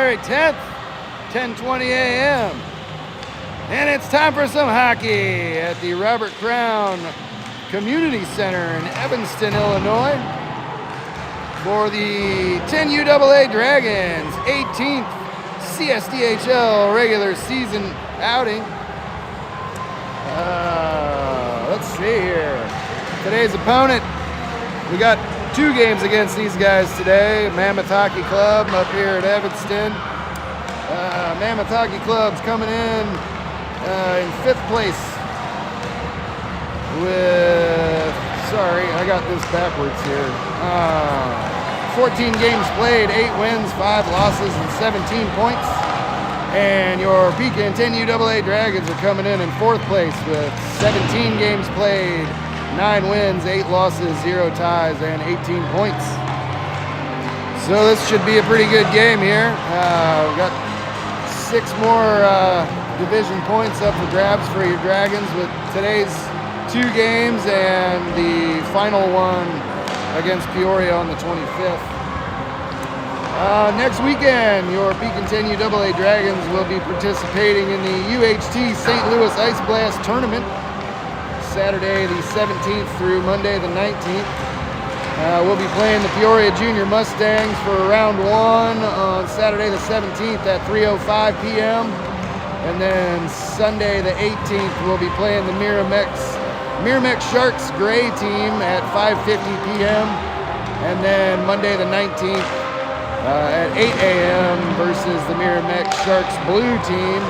February 10th, 10:20 a.m. And it's time for some hockey at the Robert Crown Community Center in Evanston, Illinois for the 10UAA Dragons 18th CSDHL regular season outing. Let's see here. Today's opponent, we got 2 games against these guys today. Mammoth Hockey Club up here at Evanston. Mammoth Hockey Club's coming in 5th place with, sorry, I got this backwards here. 14 games played, 8 wins, 5 losses, and 17 points. And your Pekin 10UAA Dragons are coming in 4th place with 17 games played, 9 wins, 8 losses, 0 ties, and 18 points. So this should be a pretty good game here. We've got 6 more division points up for grabs for your Dragons with today's 2 games and the final one against Peoria on the 25th. Next weekend, your Pekin 10UAA Dragons will be participating in the UHT St. Louis Ice Blast Tournament, Saturday the 17th through Monday the 19th. We'll be playing the Peoria Junior Mustangs for round 1 on Saturday the 17th at 3:05 p.m. And then Sunday the 18th, we'll be playing the Miramax Sharks Gray team at 5:50 p.m. And then Monday the 19th at 8 a.m. versus the Miramax Sharks Blue team.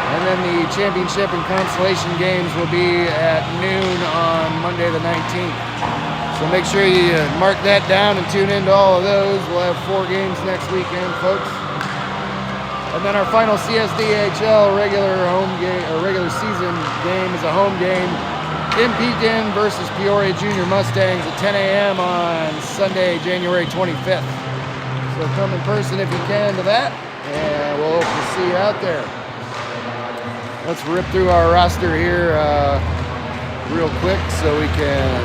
And then the championship and consolation games will be at noon on Monday the 19th. So make sure you mark that down and tune into all of those. We'll have 4 games next weekend, folks. And then our final CSDHL regular season game is a home game in Pekin versus Peoria Junior Mustangs at 10 a.m. on Sunday, January 25th. So come in person if you can to that, and we'll hope to see you out there. Let's rip through our roster here real quick so we can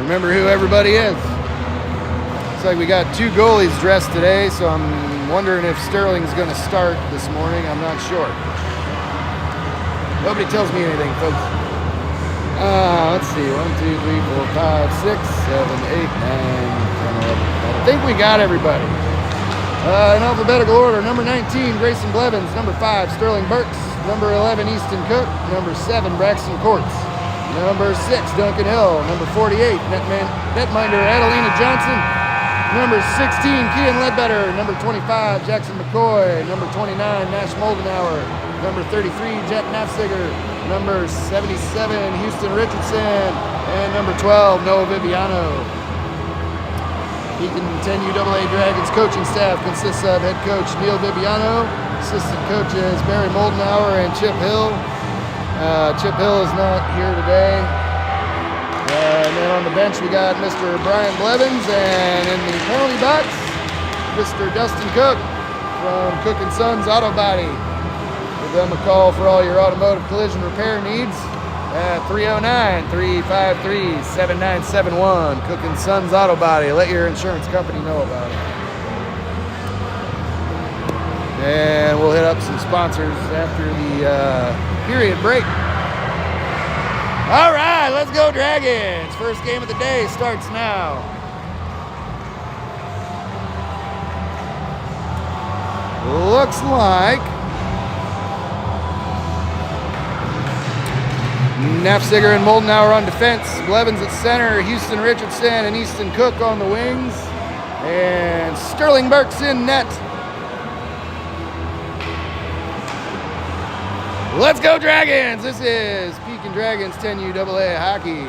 remember who everybody is. Looks like we got 2 goalies dressed today, so I'm wondering if Sterling's going to start this morning. I'm not sure. Nobody tells me anything, folks. Let's see, 1, 2, 3, 4, 5, 6, 7, 8, 9, 10, 11. I think we got everybody. In alphabetical order, number 19, Grayson Blevins. Number 5, Sterling Burks. Number 11, Easton Cook. Number 7, Braxton Courts. Number 6, Duncan Hill. Number 48, netminder Adelina Johnson. Number 16, Kian Ledbetter. Number 25, Jackson McCoy. Number 29, Nash Moldenauer. Number 33, Jet Nafziger. Number 77, Houston Richardson. And number 12, Noah Viviano. Pekin 10UAA Dragons coaching staff consists of head coach Neil Viviano, assistant coaches Barry Moldenauer and Chip Hill. Chip Hill is not here today. And then on the bench we got Mr. Brian Blevins, and in the penalty box, Mr. Dustin Cook from Cook & Sons Auto Body. Give them a call for all your automotive collision repair needs at 309-353-7971. Cook & Sons Auto Body. Let your insurance company know about it. And we'll hit up some sponsors after the period break. All right, let's go Dragons. First game of the day starts now. Looks like Nafziger and Moldenauer on defense, Blevins at center, Houston Richardson and Easton Cook on the wings, and Sterling Burks in net. Let's go Dragons! This is Pekin Dragons 10UAA hockey.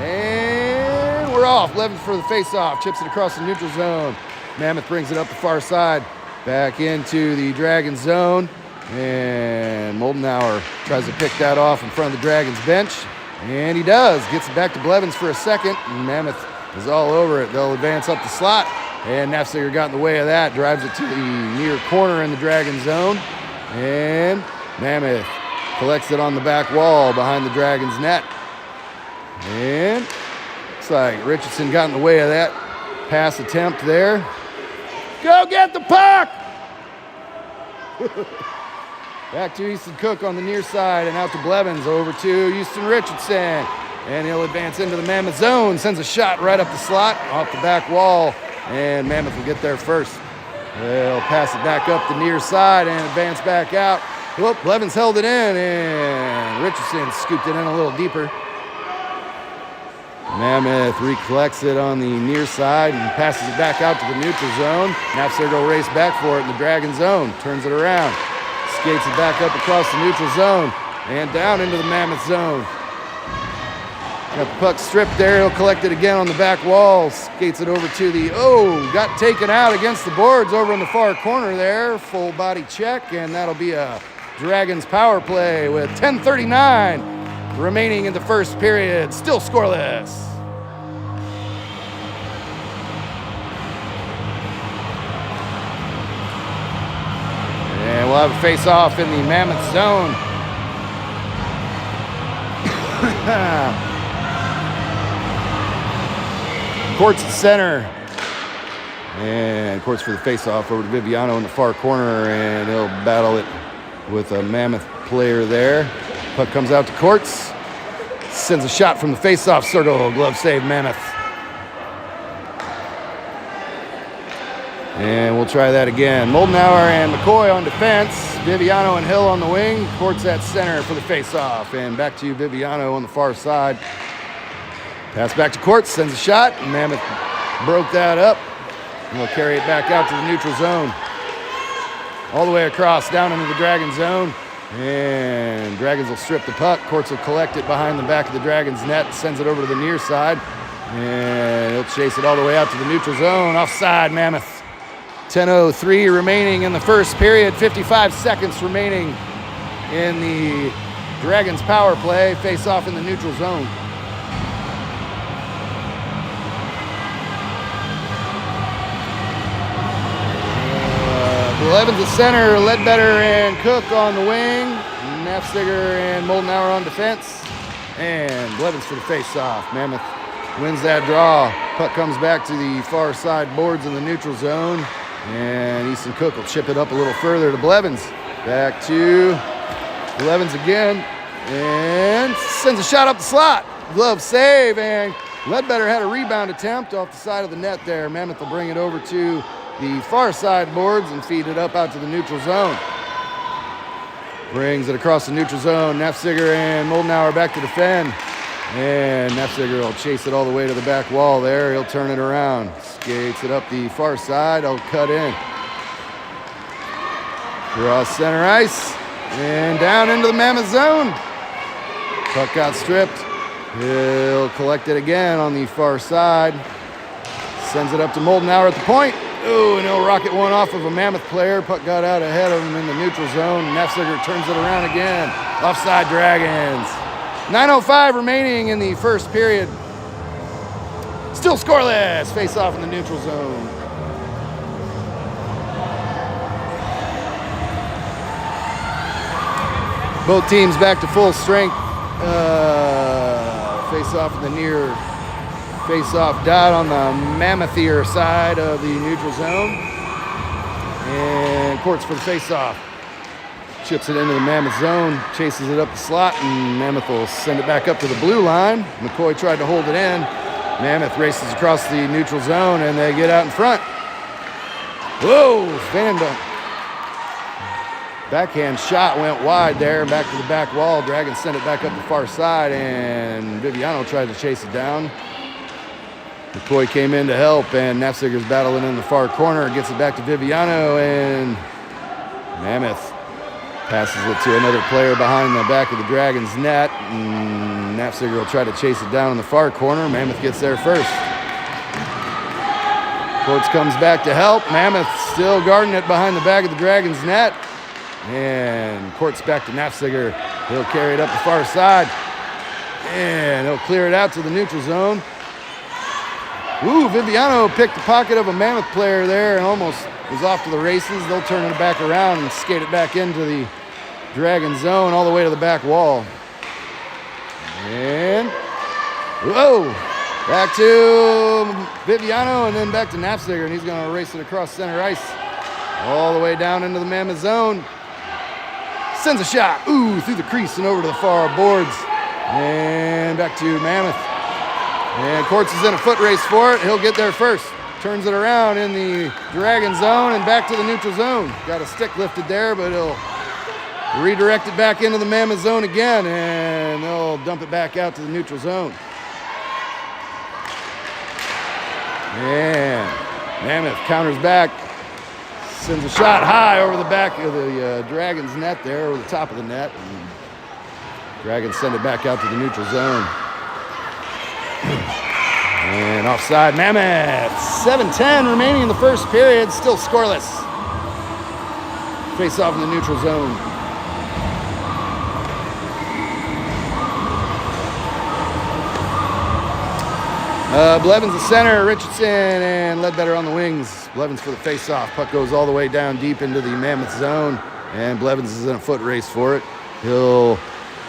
And we're off. Blevins for the face-off, chips it across the neutral zone. Mammoth brings it up the far side, back into the Dragon zone. And Moldenauer tries to pick that off in front of the Dragons bench. And he does. Gets it back to Blevins for a second. And Mammoth is all over it. They'll advance up the slot. And Nafziger got in the way of that. Drives it to the near corner in the Dragon zone. And Mammoth collects it on the back wall behind the Dragons net. And looks like Richardson got in the way of that pass attempt there. Go get the puck! Back to Easton Cook on the near side and out to Blevins. Over to Houston Richardson. And he'll advance into the Mammoth zone. Sends a shot right up the slot, off the back wall. And Mammoth will get there first. They'll pass it back up the near side and advance back out. Whoop, Blevins held it in, and Richardson scooped it in a little deeper. Mammoth recollects it on the near side and passes it back out to the neutral zone. Knapsair will race back for it in the Dragon zone. Turns it around. Skates it back up across the neutral zone and down into the Mammoth zone. Got the puck stripped there. He'll collect it again on the back wall. Skates it over to the, got taken out against the boards over in the far corner there. Full body check, and that'll be a Dragons power play with 10:39 remaining in the first period. Still scoreless. And we'll have a face-off in the Mammoth zone. Courts at center. And Courts for the face-off over to Viviano in the far corner, and he'll battle it with a Mammoth player there. Puck comes out to Courts. Sends a shot from the face-off circle. Glove save, Mammoth. And we'll try that again. Moldenauer and McCoy on defense. Viviano and Hill on the wing. Courts at center for the face-off. And back to you, Viviano on the far side. Pass back to Courts. Sends a shot. And Mammoth broke that up. And we'll carry it back out to the neutral zone. All the way across, down into the Dragon zone. And Dragons will strip the puck. Courts will collect it behind the back of the Dragons net. Sends it over to the near side. And he'll chase it all the way out to the neutral zone. Offside, Mammoth. 10:03 remaining in the first period. 55 seconds remaining in the Dragons power play. Face off in the neutral zone. Blevins at center, Ledbetter and Cook on the wing. Nafziger and Moldenauer on defense. And Blevins for the face-off. Mammoth wins that draw. Puck comes back to the far side boards in the neutral zone. And Easton Cook will chip it up a little further to Blevins. Back to Blevins again. And sends a shot up the slot. Glove save, and Ledbetter had a rebound attempt off the side of the net there. Mammoth will bring it over to the far side boards and feed it up out to the neutral zone. Brings it across the neutral zone. Nafziger and Moldenauer back to defend. And Nafziger will chase it all the way to the back wall there. He'll turn it around. Skates it up the far side. He'll cut in. Cross center ice. And down into the Mammoth zone. Puck got stripped. He'll collect it again on the far side. Sends it up to Moldenauer at the point. Oh, and he'll rocket one off of a Mammoth player. Puck got out ahead of him in the neutral zone. Nafziger turns it around again. Offside Dragons. 9:05 remaining in the first period. Still scoreless. Face off in the neutral zone. Both teams back to full strength. Face off in the near face-off dot on the Mammothier side of the neutral zone. And Courts for the face-off. Chips it into the Mammoth zone, chases it up the slot, and Mammoth will send it back up to the blue line. McCoy tried to hold it in. Mammoth races across the neutral zone, and they get out in front. Whoa, Vanda. Backhand shot went wide there, back to the back wall. Dragons sent it back up the far side, and Viviano tried to chase it down. McCoy came in to help, and Nafziger's battling in the far corner. Gets it back to Viviano, and Mammoth passes it to another player behind the back of the Dragons net. And Nafziger will try to chase it down in the far corner. Mammoth gets there first. Courts comes back to help. Mammoth still guarding it behind the back of the Dragons net. And Courts back to Nafziger. He'll carry it up the far side. And he'll clear it out to the neutral zone. Ooh, Viviano picked the pocket of a Mammoth player there and almost was off to the races. They'll turn it back around and skate it back into the Dragon zone all the way to the back wall. And, whoa, back to Viviano and then back to Nafziger, and he's going to race it across center ice. All the way down into the Mammoth zone. Sends a shot. Ooh, through the crease and over to the far boards. And back to Mammoth. And Courts is in a foot race for it. He'll get there first. Turns it around in the Dragon zone and back to the neutral zone. Got a stick lifted there, but he'll redirect it back into the Mammoth zone again, and they'll dump it back out to the neutral zone. And Mammoth counters back. Sends a shot high over the back of the Dragons net there, over the top of the net. And Dragons send it back out to the neutral zone. And offside Mammoth. 7:10 remaining in the first period, still scoreless. Face off in the neutral zone. Blevins the center, Richardson and Ledbetter on the wings. Blevins for the face-off. Puck goes all the way down deep into the Mammoth zone, and Blevins is in a foot race for it. He'll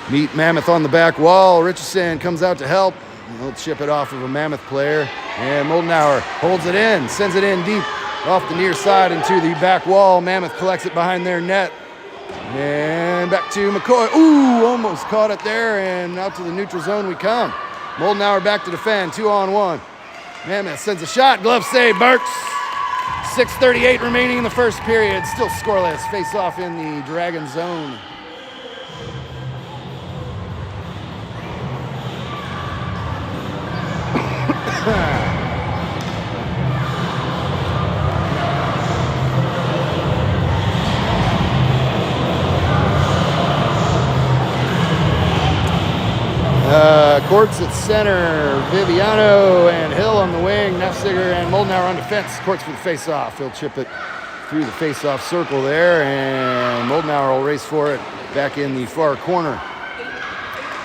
meet Mammoth on the back wall. Richardson comes out to help. He'll chip it off of a Mammoth player, and Moldenauer holds it in, sends it in deep off the near side into the back wall. Mammoth collects it behind their net, and back to McCoy. Ooh, almost caught it there, and out to the neutral zone we come. Moldenauer back to defend, 2-on-1. Mammoth sends a shot, glove save, Burks. 6:38 remaining in the first period, still scoreless. Face off in the Dragon zone. Courts at center, Viviano and Hill on the wing, Nefziger and Moldenauer on defense. Courts for the face-off. He'll chip it through the face-off circle there, and Moldenauer will race for it back in the far corner.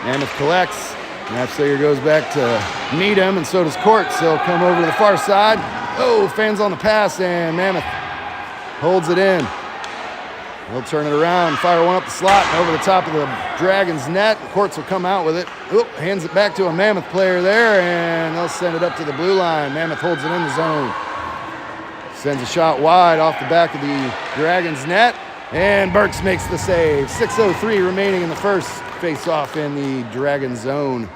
Mammoth collects. Nefziger goes back to meet him, and so does Courts. He'll come over to the far side. Oh, fans on the pass, and Mammoth holds it in. He'll turn it around, fire one up the slot and over the top of the Dragons net. Courts will come out with it. Oop, hands it back to a Mammoth player there, and they'll send it up to the blue line. Mammoth holds it in the zone. Sends a shot wide off the back of the Dragons net, and Burks makes the save. 6:03 remaining in the first. Face off in the Dragon zone.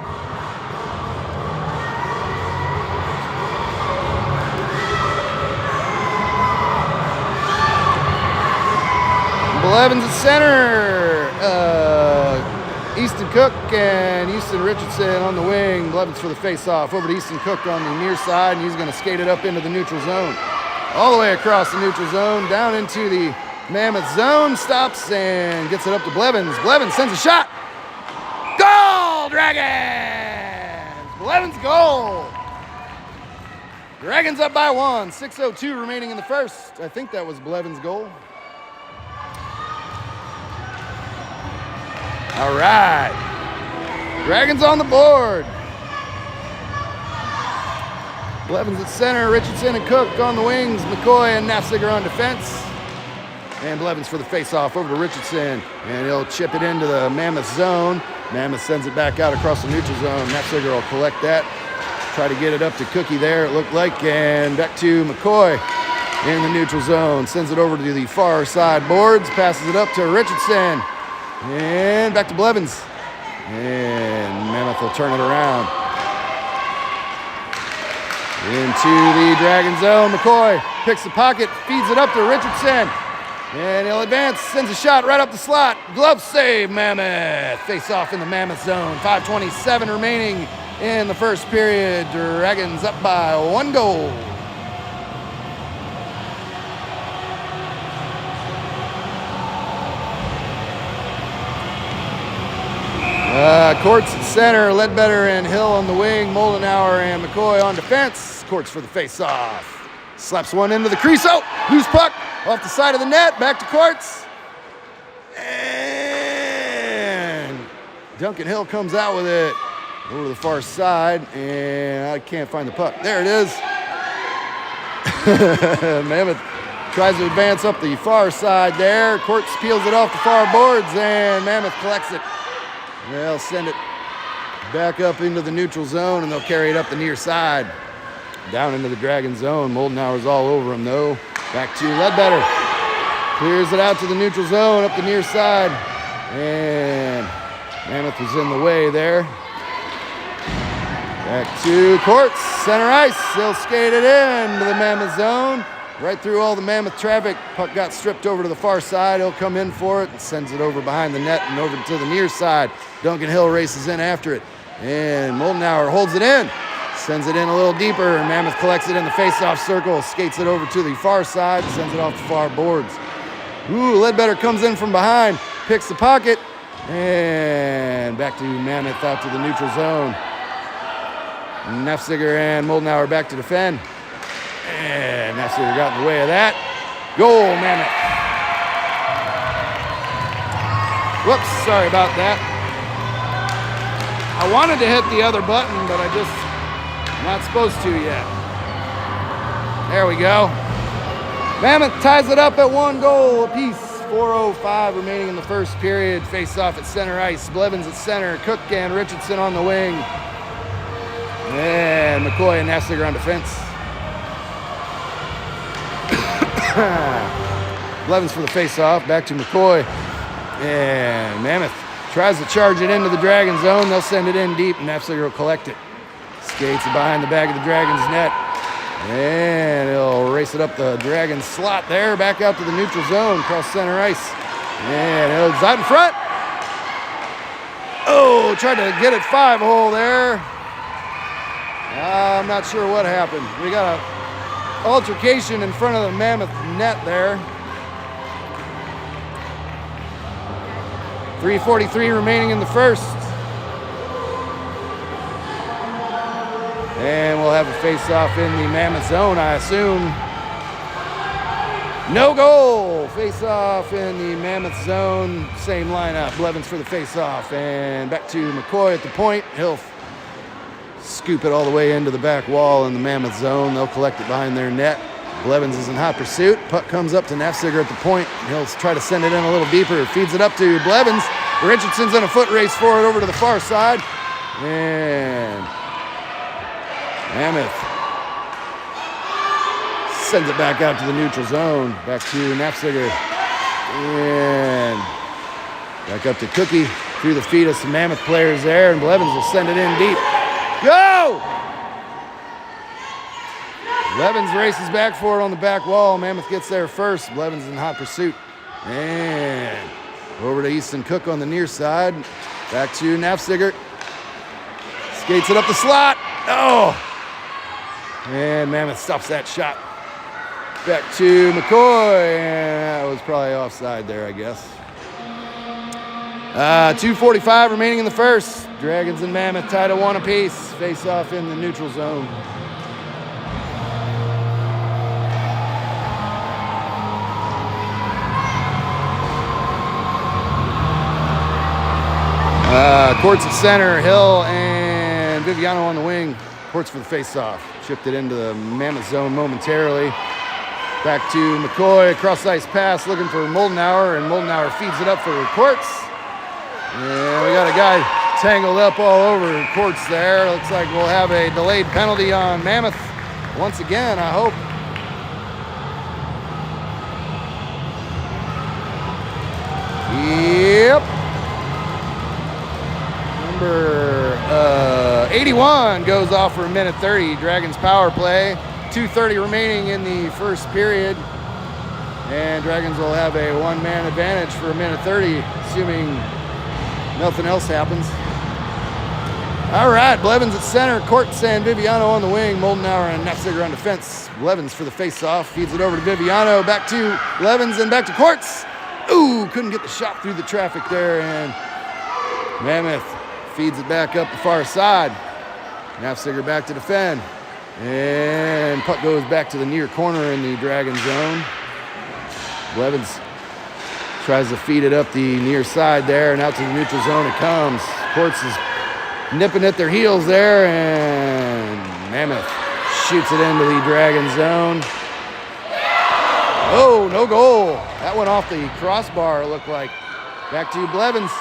Blevins at center. Easton Cook and Easton Richardson on the wing. Blevins for the face-off. Over to Easton Cook on the near side, and he's going to skate it up into the neutral zone. All the way across the neutral zone, down into the Mammoth zone. Stops and gets it up to Blevins. Blevins sends a shot. Goal, Dragons! Blevins goal. Dragons up by 1. 6:02 remaining in the first. I think that was Blevins' goal. All right. Dragons on the board. Blevins at center, Richardson and Cook on the wings, McCoy and Nefziger on defense. And Blevins for the face-off over to Richardson, and he'll chip it into the Mammoth zone. Mammoth sends it back out across the neutral zone. Nefziger will collect that, try to get it up to Cookie there, it looked like, and back to McCoy in the neutral zone. Sends it over to the far side boards, passes it up to Richardson. And back to Blevins. And Mammoth will turn it around. Into the Dragon zone. McCoy picks the pocket, feeds it up to Richardson. And he'll advance, sends a shot right up the slot. Glove save, Mammoth. Face off in the Mammoth zone. 5:27 remaining in the first period. Dragons up by 1 goal. Courts at center, Ledbetter and Hill on the wing, Moldenauer and McCoy on defense. Courts for the face-off. Slaps one into the crease. Oh, loose puck off the side of the net, back to Courts. And Duncan Hill comes out with it over to the far side, and I can't find the puck. There it is. Mammoth tries to advance up the far side there. Courts peels it off the far boards, and Mammoth collects it. They'll send it back up into the neutral zone, and they'll carry it up the near side. Down into the Dragon zone. Moldenauer's all over him, though. Back to Ledbetter. Clears it out to the neutral zone, up the near side. And Mammoth was in the way there. Back to Courts, center ice. He'll skate it into the Mammoth zone. Right through all the Mammoth traffic. Puck got stripped over to the far side. He'll come in for it and sends it over behind the net and over to the near side. Duncan Hill races in after it. And Moldenauer holds it in. Sends it in a little deeper. Mammoth collects it in the face-off circle. Skates it over to the far side. Sends it off the far boards. Ooh, Ledbetter comes in from behind. Picks the pocket. And back to Mammoth out to the neutral zone. Nefziger and Moldenauer back to defend. And Nefziger got in the way of that. Goal, Mammoth. Whoops, sorry about that. I wanted to hit the other button, but I'm not supposed to yet. There we go. Mammoth ties it up at 1 goal apiece. 4:05 remaining in the first period. Face off at center ice. Blevins at center. Cook and Richardson on the wing. And McCoy and Nefziger on defense. Blevins for the face-off. Back to McCoy. And Mammoth tries to charge it into the Dragon zone. They'll send it in deep, and Nefziger will collect it. Skates it behind the back of the Dragon's net. And he'll race it up the Dragon slot there. Back out to the neutral zone. Across center ice. And it's out in front. Oh, tried to get it 5-hole there. I'm not sure what happened. We got a altercation in front of the Mammoth net there. 3:43 remaining in the first. And we'll have a face-off in the Mammoth zone, I assume. No goal. Face-off in the Mammoth zone. Same lineup. Blevins for the face-off. And back to McCoy at the point. He'll scoop it all the way into the back wall in the Mammoth zone. They'll collect it behind their net. Blevins is in hot pursuit. Puck comes up to Nefziger at the point. He'll try to send it in a little deeper. Feeds it up to Blevins. Richardson's in a foot race for it over to the far side. And Mammoth sends it back out to the neutral zone. Back to Nefziger. And back up to Cookie. Through the feet of some Mammoth players there. And Blevins will send it in deep. Go! Blevins races back for it on the back wall. Mammoth gets there first. Blevins in hot pursuit. And over to Easton Cook on the near side. Back to Nefziger. Skates it up the slot. Oh! And Mammoth stops that shot. Back to McCoy. And that was probably offside there, I guess. 2:45 remaining in the first. Dragons and Mammoth tied at 1 apiece. Face off in the neutral zone. Courts at center. Hill and Viviano on the wing. Courts for the face-off. Chipped it into the Mammoth zone momentarily. Back to McCoy. Cross-ice pass looking for Moldenauer, and Moldenauer feeds it up for Courts. And we got a guy tangled up all over Courts there. Looks like we'll have a delayed penalty on Mammoth once again, I hope. Yep. Number 81 goes off for 1:30. Dragons power play. 2:30 remaining in the first period. And Dragons will have a one-man advantage for 1:30, assuming nothing else happens. All right, Blevins at center. Courts and Viviano on the wing. Moldenauer and Nefziger on defense. Blevins for the face-off. Feeds it over to Viviano. Back to Blevins and back to Courts. Ooh, couldn't get the shot through the traffic there. And Mammoth feeds it back up the far side. Nefziger back to defend. And puck goes back to the near corner in the Dragon zone. Blevins tries to feed it up the near side there, and out to the neutral zone it comes. Courts is nipping at their heels there, and Mammoth shoots it into the Dragon zone. Oh, no goal. That went off the crossbar, it looked like. Back to Blevins.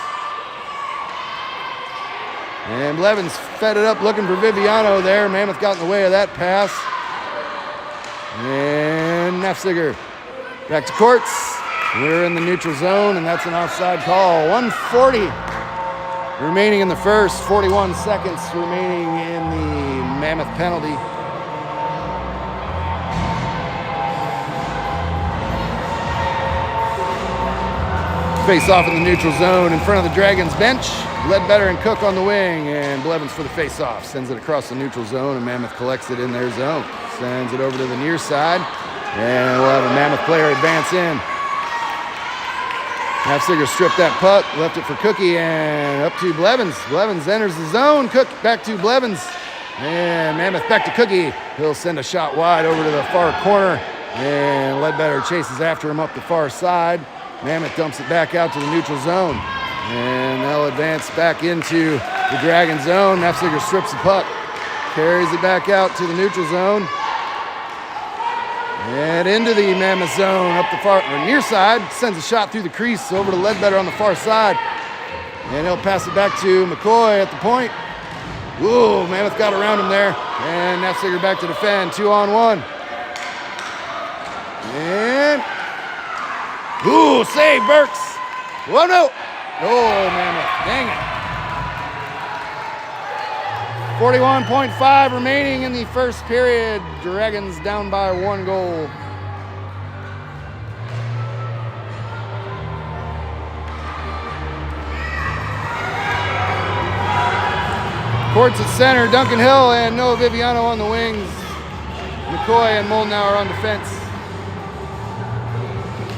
And Blevins fed it up looking for Viviano there. Mammoth got in the way of that pass. And Nefziger back to Courts. We're in the neutral zone, and that's an offside call. 1:40 remaining in the first, 41 seconds remaining in the Mammoth penalty. Face off in the neutral zone in front of the Dragons bench. Ledbetter and Cook on the wing, and Blevins for the face-off. Sends it across the neutral zone, and Mammoth collects it in their zone. Sends it over to the near side, and we'll have a Mammoth player advance in. Nafziger stripped that puck, left it for Cookie, and up to Blevins. Blevins enters the zone. Cook back to Blevins, and Mammoth back to Cookie. He'll send a shot wide over to the far corner, and Ledbetter chases after him up the far side. Mammoth dumps it back out to the neutral zone, and they'll advance back into the Dragon zone. Nafziger strips the puck, carries it back out to the neutral zone, and into the Mammoth zone up the far near side. Sends a shot through the crease over to Ledbetter on the far side, and he'll pass it back to McCoy at the point. Whoa, Mammoth got around him there, and Nafziger back to defend, 2-on-1. And ooh, save, Burks. Whoa, no. Oh, Mammoth, dang it. 41.5 remaining in the first period. Dragons down by 1 goal. Courts at center, Duncan Hill and Noah Viviano on the wings. McCoy and Moldenauer on defense.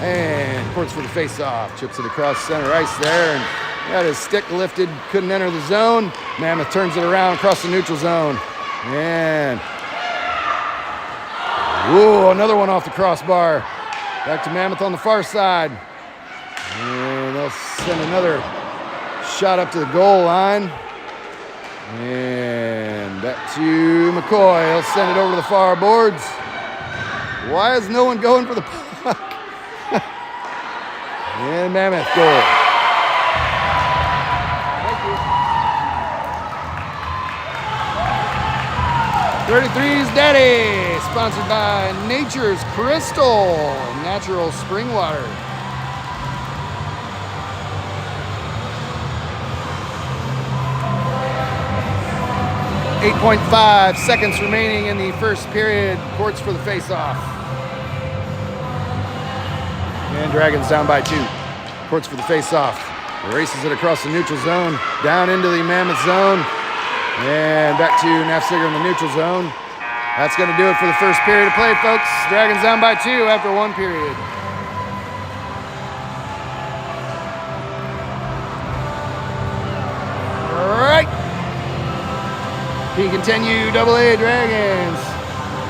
And Courts for the face-off. Chips it across center ice there, and got his stick lifted, couldn't enter the zone. Mammoth turns it around across the neutral zone. And whoa, another one off the crossbar. Back to Mammoth on the far side. And they'll send another shot up to the goal line. And back to McCoy. He'll send it over to the far boards. Why is no one going for the puck? And Mammoth goal. Thank you. 33's Daddy, sponsored by Nature's Crystal, natural spring water. .5 seconds remaining in the first period. Courts for the face-off. And Dragons down by 2. Courts for the face-off. Races it across the neutral zone, down into the Mammoth zone, and back to Nafziger in the neutral zone. That's going to do it for the first period of play, folks. Dragons down by 2 after 1 period. All right. Pekin AA Dragons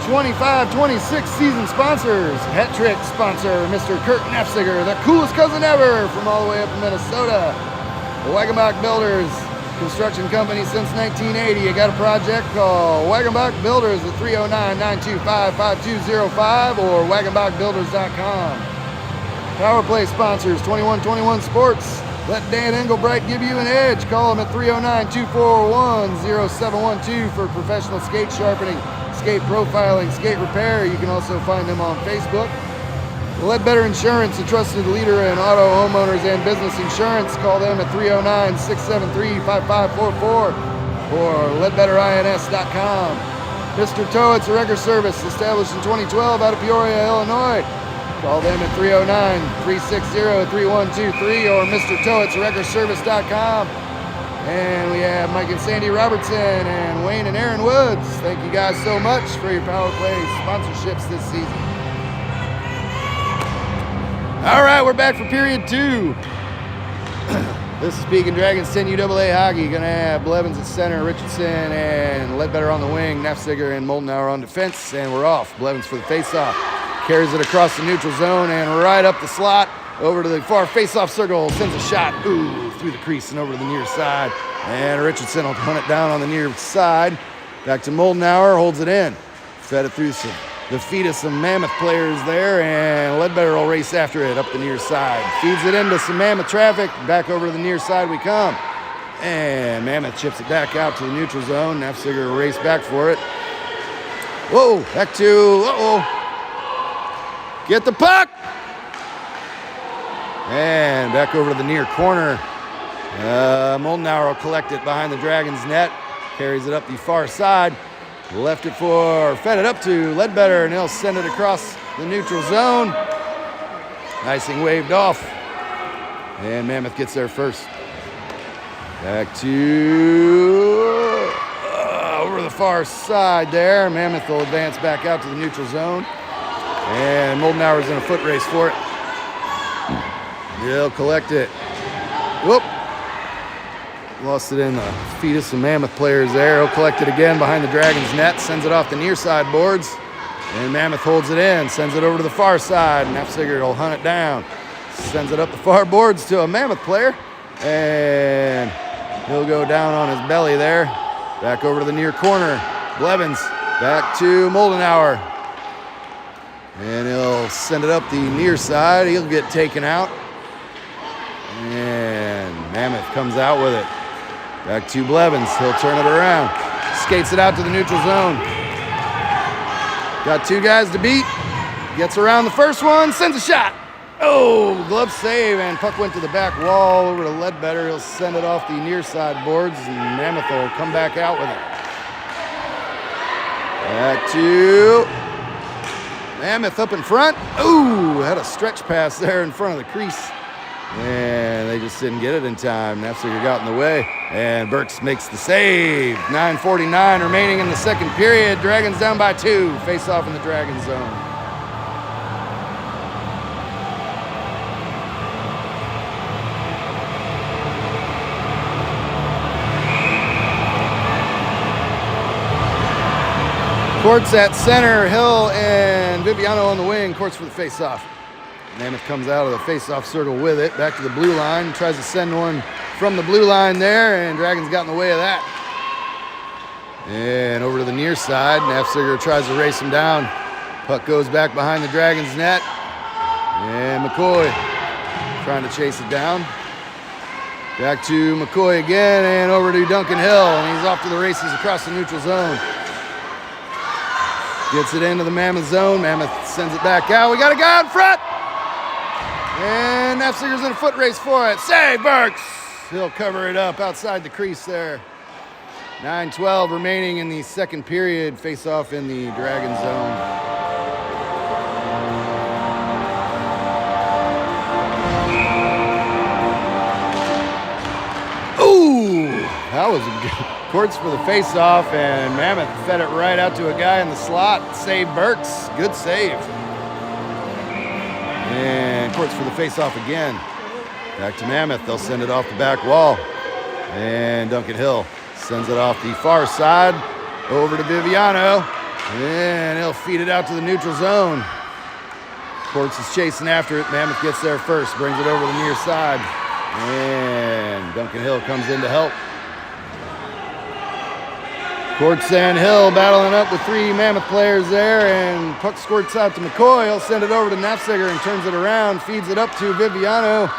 25-26 season sponsors. Hat trick sponsor, Mr. Kurt Nafziger, the coolest cousin ever from all the way up in Minnesota. The Wagenbach Builders Construction Company since 1980. You got a project, call Wagenbach Builders at 309-925-5205 or wagenbachbuilders.com. Power play sponsors, 2121 Sports. Let Dan Engelbright give you an edge. Call him at 309-241-0712 for professional skate sharpening, skate profiling, skate repair. You can also find them on Facebook. Ledbetter Insurance, a trusted leader in auto, homeowners, and business insurance. Call them at 309-673-5544 or ledbetterins.com. Mr. Toett's a record service established in 2012 out of Peoria, Illinois. Call them at 309-360-3123 or MrToettsRecordService.com. And we have Mike and Sandy Robertson and Wayne and Aaron Woods. Thank you guys so much for your power play sponsorships this season. All right, we're back for period 2. This is Pekin Dragons 10 UAA hockey. Gonna have Blevins at center, Richardson and Ledbetter on the wing, Nafziger and Moldenauer on defense, and we're off. Blevins for the face-off. Carries it across the neutral zone and right up the slot over to the far face-off circle. Sends a shot, through the crease and over to the near side. And Richardson will hunt it down on the near side. Back to Moldenauer, holds it in. Fed it through the feet of some Mammoth players there, and Ledbetter will race after it up the near side. Feeds it into some Mammoth traffic. Back over to the near side we come. And Mammoth chips it back out to the neutral zone. Nafziger will race back for it. Whoa, back to, Get the puck! And back over to the near corner. Moldenauer will collect it behind the Dragons net. Carries it up the far side. Left it fed it up to Ledbetter, and he'll send it across the neutral zone. Icing waved off. And Mammoth gets there first. Back to over the far side there. Mammoth will advance back out to the neutral zone. And Moldenauer's in a foot race for it. He'll collect it. Whoop. Lost it in the feet of some Mammoth players there. He'll collect it again behind the Dragons net. Sends it off the near side boards. And Mammoth holds it in. Sends it over to the far side. And Nafziger will hunt it down. Sends it up the far boards to a Mammoth player. And he'll go down on his belly there. Back over to the near corner. Blevins back to Moldenauer. And he'll send it up the near side. He'll get taken out. And Mammoth comes out with it. Back to Blevins. He'll turn it around. Skates it out to the neutral zone. Got two guys to beat. Gets around the first one. Sends a shot. Oh, glove save, and puck went to the back wall over to Ledbetter. He'll send it off the near side boards, and Mammoth will come back out with it. Back to Mammoth up in front. Ooh, had a stretch pass there in front of the crease. And they just didn't get it in time. Nafziger got in the way, and Burks makes the save. 9:49 remaining in the second period. Dragons down by 2. Face off in the Dragon zone. Courts at center, Hill and Viviano on the wing. Courts for the face-off. Mammoth comes out of the face-off circle with it. Back to the blue line. Tries to send one from the blue line there, and Dragons got in the way of that. And over to the near side. Nafziger tries to race him down. Puck goes back behind the Dragons net. And McCoy trying to chase it down. Back to McCoy again, and over to Duncan Hill. And he's off to the races across the neutral zone. Gets it into the Mammoth zone. Mammoth sends it back out. We got a guy out front. And Nafziger's in a foot race for it. Save, Burks. He'll cover it up outside the crease there. 9:12 remaining in the second period. Face off in the Dragon zone. Ooh, that was a good. Courts for the face-off, and Mammoth fed it right out to a guy in the slot. Save Burks. Good save. And Courts for the face-off again. Back to Mammoth. They'll send it off the back wall. And Duncan Hill sends it off the far side over to Viviano. And he'll feed it out to the neutral zone. Courts is chasing after it. Mammoth gets there first. Brings it over the near side. And Duncan Hill comes in to help. Courts and Hill battling up with 3 Mammoth players there, and puck squirts out to McCoy. He'll send it over to Nafziger and turns it around, feeds it up to Viviano,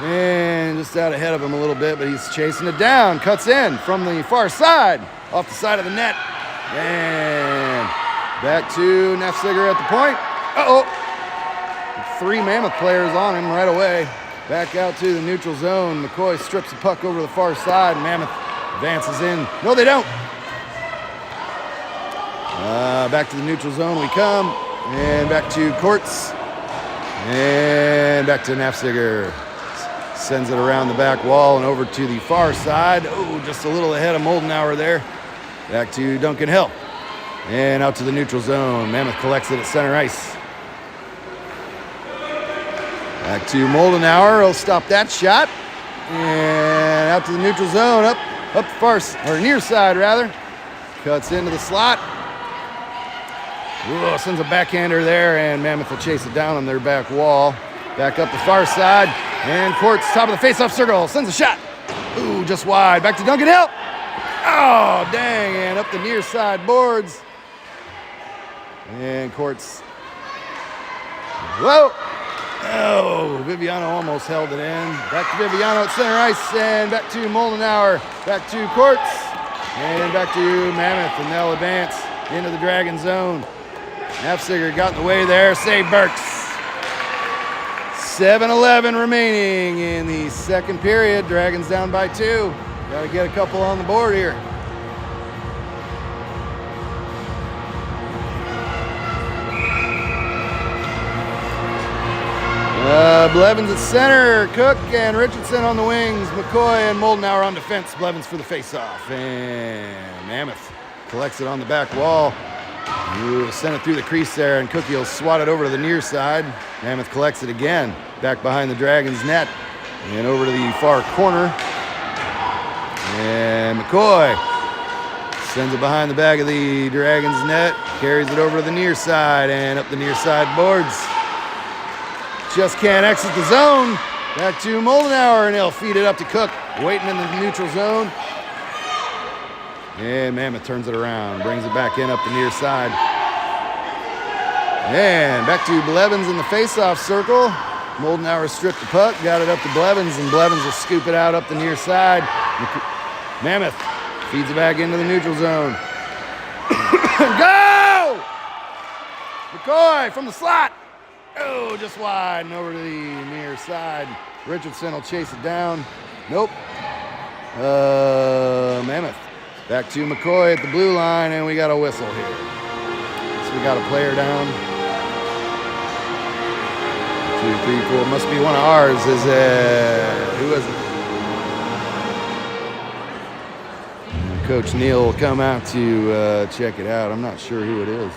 and just out ahead of him a little bit, but he's chasing it down. Cuts in from the far side, off the side of the net, and back to Nafziger at the point. Uh-oh! 3 Mammoth players on him right away. Back out to the neutral zone. McCoy strips the puck over the far side. Mammoth advances in. No, they don't. Back to the neutral zone we come, and back to Courts, and back to Nafziger. Sends it around the back wall and over to the far side. Oh, just a little ahead of Moldenauer there. Back to Duncan Hill, and out to the neutral zone. Mammoth collects it at center ice. Back to Moldenauer. He'll stop that shot, and out to the neutral zone, up the far, or near side rather. Cuts into the slot. Ooh, sends a backhander there, and Mammoth will chase it down on their back wall. Back up the far side, and Courts, top of the face-off circle, sends a shot. Ooh, just wide. Back to Duncan Hill. Oh, dang, and up the near side boards. And Courts. Whoa. Oh, Viviano almost held it in. Back to Viviano at center ice, and back to Moldenauer. Back to Courts, and back to Mammoth, and they'll advance into the Dragon zone. Nafziger got in the way there. Save Burks. 7:11 remaining in the second period. Dragons down by 2. Got to get a couple on the board here. Blevins at center, Cook and Richardson on the wings, McCoy and Moldenauer on defense. Blevins for the face-off, and Mammoth collects it on the back wall. Send it through the crease there, and Cookie will swat it over to the near side. Mammoth collects it again, back behind the Dragons' net, and over to the far corner. And McCoy sends it behind the back of the Dragons' net, carries it over to the near side, and up the near side boards. Just can't exit the zone. Back to Moldenauer, and he'll feed it up to Cook, waiting in the neutral zone. And Mammoth turns it around, brings it back in up the near side. And back to Blevins in the face-off circle. Moldenauer stripped the puck, got it up to Blevins, and Blevins will scoop it out up the near side. Mammoth feeds it back into the neutral zone. Go! McCoy from the slot. Oh, just wide and over to the near side. Richardson will chase it down. Nope. Mammoth. Back to McCoy at the blue line, and we got a whistle here. So we got a player down. 2, 3, 4. Must be one of ours. Is it? Who is it? Coach Neal will come out to check it out. I'm not sure who it is.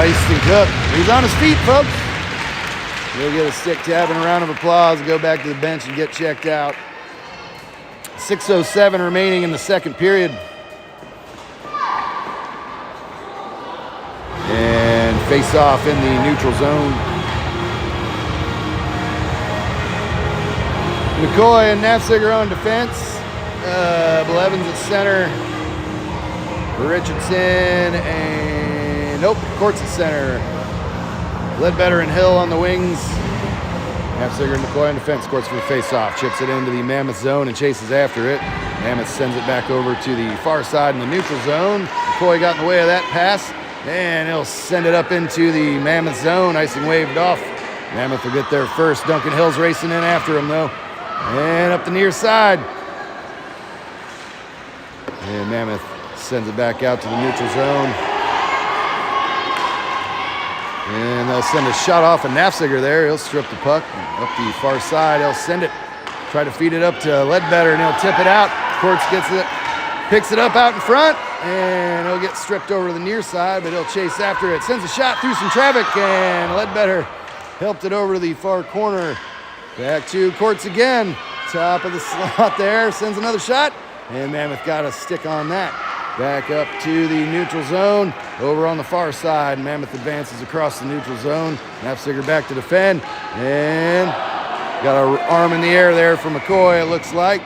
Easton Cook, he's on his feet, folks. He'll get a stick tap and a round of applause and go back to the bench and get checked out. 6:07 remaining in the second period. And face off in the neutral zone. McCoy and Nafziger on defense. Blevins at center. Richardson and nope, Courts at center. Ledbetter and Hill on the wings. Nafziger and McCoy on defense. Courts for the face-off. Chips it into the Mammoth zone and chases after it. Mammoth sends it back over to the far side in the neutral zone. McCoy got in the way of that pass, and he'll send it up into the Mammoth zone. Icing waved off. Mammoth will get there first. Duncan Hill's racing in after him, though. And up the near side. And Mammoth sends it back out to the neutral zone. And they'll send a shot off of Nafziger there. He'll strip the puck up the far side. He'll send it, try to feed it up to Ledbetter, and he'll tip it out. Courts gets it, picks it up out in front, and he'll get stripped over to the near side, but he'll chase after it. Sends a shot through some traffic, and Ledbetter helped it over to the far corner. Back to Courts again. Top of the slot there. Sends another shot, and Mammoth got a stick on that. Back up to the neutral zone. Over on the far side, Mammoth advances across the neutral zone. Nafziger back to defend. And got an arm in the air there for McCoy, it looks like.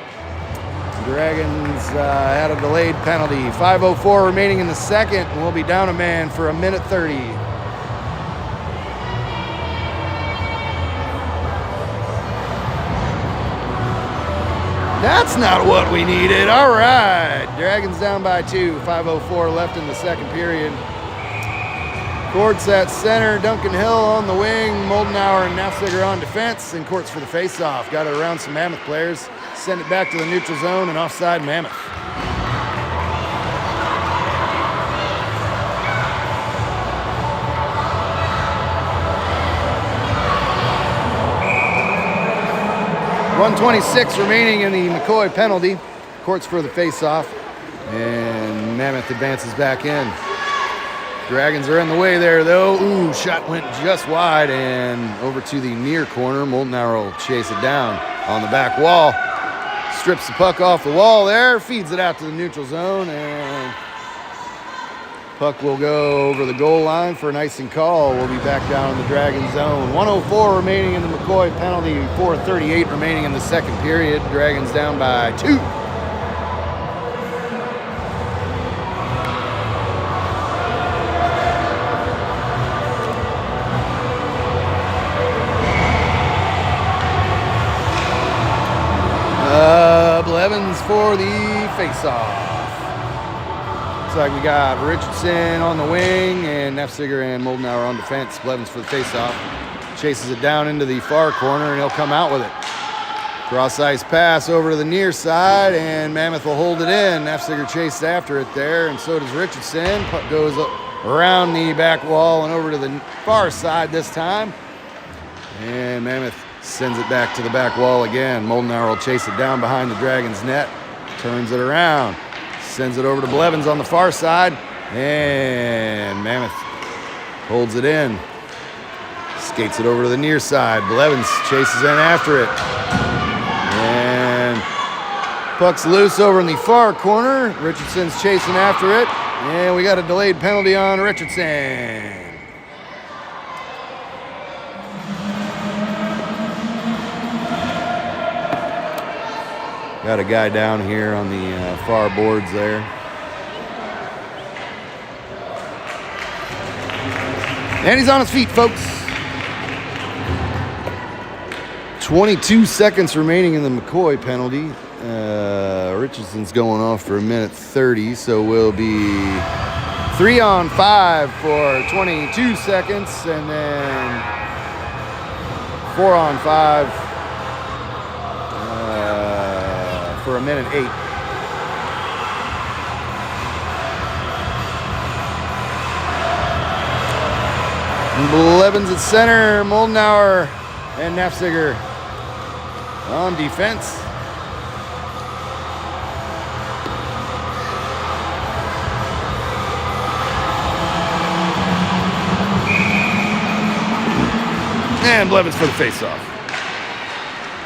The Dragons had a delayed penalty. 5:04 remaining in the second, and we'll be down a man for 1:30. That's not what we needed. All right. Dragons down by 2. 5:04 left in the second period. Courts at center. Duncan Hill on the wing. Moldenauer and Nafziger on defense. And Courts for the face-off. Got it around some Mammoth players. Send it back to the neutral zone and offside Mammoth. .126 remaining in the McCoy penalty. Courts for the face-off. And Mammoth advances back in. Dragons are in the way there, though. Ooh, shot went just wide and over to the near corner. Moldenauer will chase it down on the back wall. Strips the puck off the wall there. Feeds it out to the neutral zone. And puck will go over the goal line for an icing call. We'll be back down in the Dragon zone. 1:04 remaining in the McCoy penalty. 4:38 remaining in the second period. Dragons down by 2. face-off. Looks like we got Richardson on the wing and Nefziger and Moldenauer on defense. Blevins for the face-off. Chases it down into the far corner, and he'll come out with it. Cross-ice pass over to the near side, and Mammoth will hold it in. Nefziger chased after it there, and so does Richardson. Puck goes around the back wall and over to the far side this time. And Mammoth sends it back to the back wall again. Moldenauer will chase it down behind the Dragons' net. Turns it around. Sends it over to Blevins on the far side. And Mammoth holds it in. Skates it over to the near side. Blevins chases in after it. And puck's loose over in the far corner. Richardson's chasing after it. And we got a delayed penalty on Richardson. Got a guy down here on the far boards there. And he's on his feet, folks. 22 seconds remaining in the McCoy penalty. Richardson's going off for 1:30, so we'll be 3-on-5 for 22 seconds, and then 4-on-5 for 1:08. Blevins at center, Moldenauer and Nefziger on defense. And Blevins for the faceoff.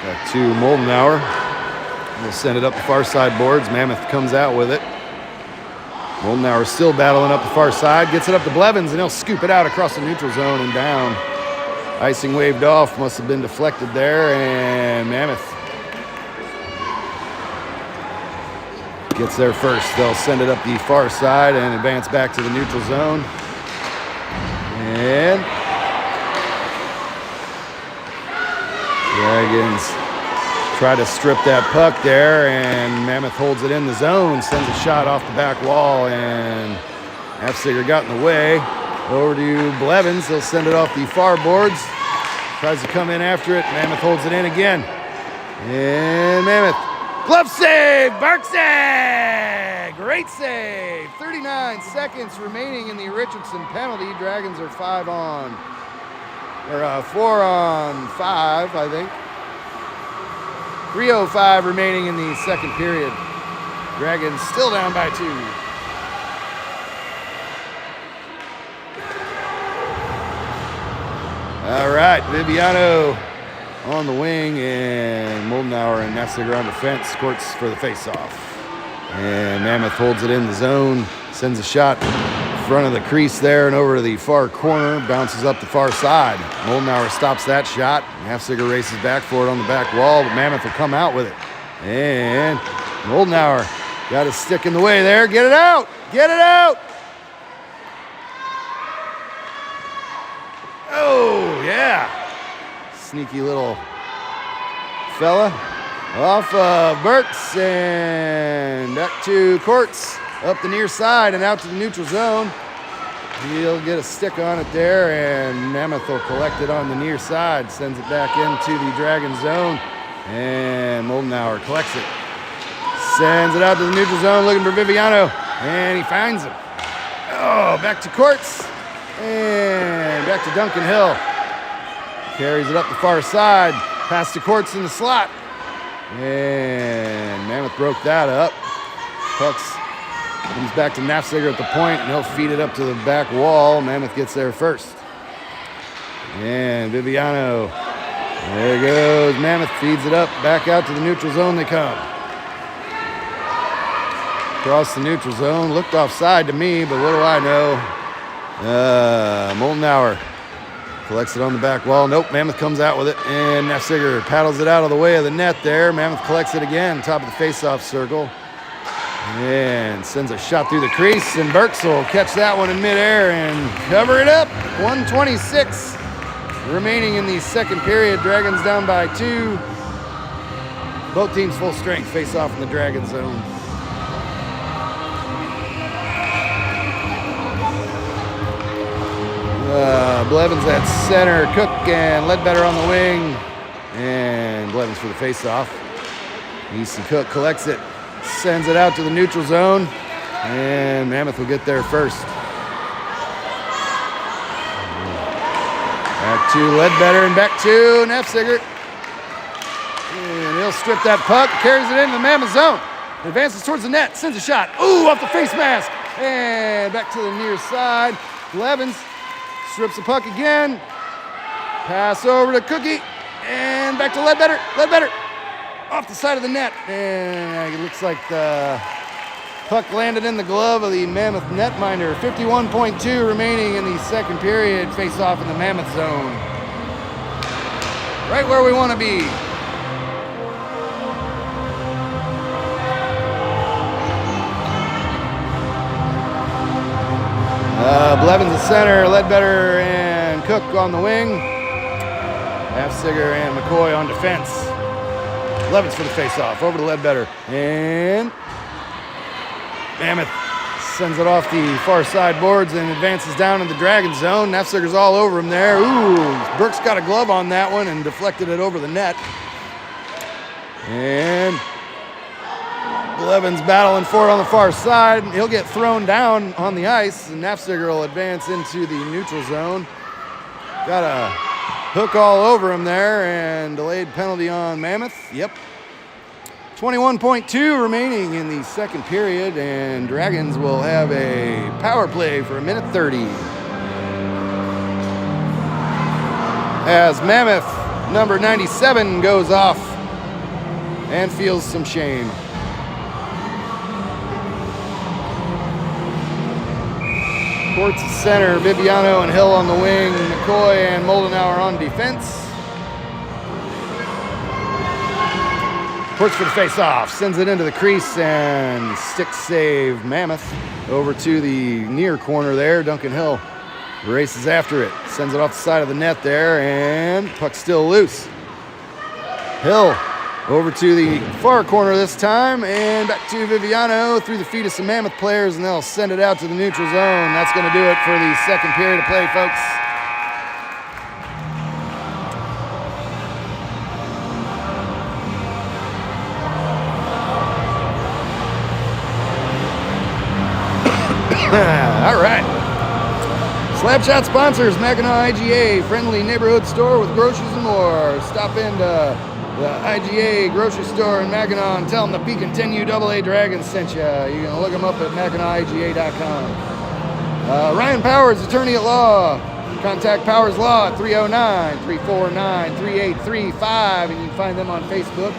Got to Moldenauer. We'll send it up the far side boards. Mammoth comes out with it. Moldenauer still battling up the far side. Gets it up to Blevins, and he'll scoop it out across the neutral zone and down. Icing waved off. Must have been deflected there, and Mammoth gets there first. They'll send it up the far side and advance back to the neutral zone. And Dragons try to strip that puck there, and Mammoth holds it in the zone, sends a shot off the back wall, and Nefziger got in the way. Over to Blevins. He'll send it off the far boards. Tries to come in after it. Mammoth holds it in again. And Mammoth. Glove save! Barksay! Great save! 39 seconds remaining in the Richardson penalty. Dragons are 4-on-5, I think. 3:05 remaining in the second period. Dragons still down by 2. All right, Viviano on the wing, and Moldenauer and Nefziger on defense. Courts for the faceoff. And Mammoth holds it in the zone, sends a shot in front of the crease there and over to the far corner, bounces up the far side. Moldenauer stops that shot. Nefziger races back for it on the back wall, but Mammoth will come out with it. And Moldenauer got his stick in the way there. Get it out! Get it out! Oh, yeah. Sneaky little fella. Off of Burks and back to Courts. Up the near side and out to the neutral zone. He'll get a stick on it there, and Mammoth will collect it on the near side. Sends it back into the Dragon zone. And Moldenauer collects it. Sends it out to the neutral zone looking for Viviano. And he finds him. Oh, back to Courts. And back to Duncan Hill. Carries it up the far side. Pass to Courts in the slot. And Mammoth broke that up. Pucks comes back to Nefziger at the point, and he'll feed it up to the back wall. Mammoth gets there first. And Viviano. There goes. Mammoth feeds it up. Back out to the neutral zone they come. Across the neutral zone. Looked offside to me, but what do I know? Moldenauer collects it on the back wall. Nope, Mammoth comes out with it, and Nefziger paddles it out of the way of the net there. Mammoth collects it again, top of the face-off circle, and sends a shot through the crease, and Burks will catch that one in midair and cover it up. 1:26 remaining in the second period. Dragons down by 2. Both teams full strength, face off in the Dragon zone. Blevins at center, Cook and Ledbetter on the wing, and Blevins for the face-off. Easton Cook collects it, sends it out to the neutral zone, and Mammoth will get there first. Back to Ledbetter and back to Nafziger. And he'll strip that puck, carries it into the Mammoth zone. Advances towards the net, sends a shot. Ooh, off the face mask. And back to the near side. Blevins strips the puck again. Pass over to Cookie. And back to Ledbetter. Ledbetter off the side of the net. And it looks like the puck landed in the glove of the Mammoth netminder. 51.2 remaining in the second period. Face off in the Mammoth zone. Right where we want to be. Blevins at center, Ledbetter and Cook on the wing. Nafziger and McCoy on defense. Blevins for the face-off, over to Ledbetter. And Mammoth sends it off the far side boards and advances down in the Dragon zone. Nafziger's all over him there. Ooh, Burke's got a glove on that one and deflected it over the net. And Blevins battling for it on the far side. He'll get thrown down on the ice, and Nafziger will advance into the neutral zone. Got a hook all over him there, and delayed penalty on Mammoth. Yep. 21.2 remaining in the second period, and Dragons will have a power play for 1:30. As Mammoth, number 97, goes off and feels some shame. Courts center, Bibiano and Hill on the wing, McCoy and Moldenauer on defense. Courts for the face-off, sends it into the crease and stick save Mammoth over to the near corner there. Duncan Hill races after it, sends it off the side of the net there, and puck's still loose. Hill over to the far corner this time, and back to Viviano through the feet of some Mammoth players, and they'll send it out to the neutral zone. That's going to do it for the second period of play, folks. All right. Slapshot sponsors, Mackinac IGA, friendly neighborhood store with groceries and more. Stop into the IGA grocery store in Mackinac and tell them the Pekin AA Dragons sent you. You can look them up at MackinacIGA.com. Ryan Powers, attorney at law. Contact Powers Law at 309-349-3835, and you can find them on Facebook.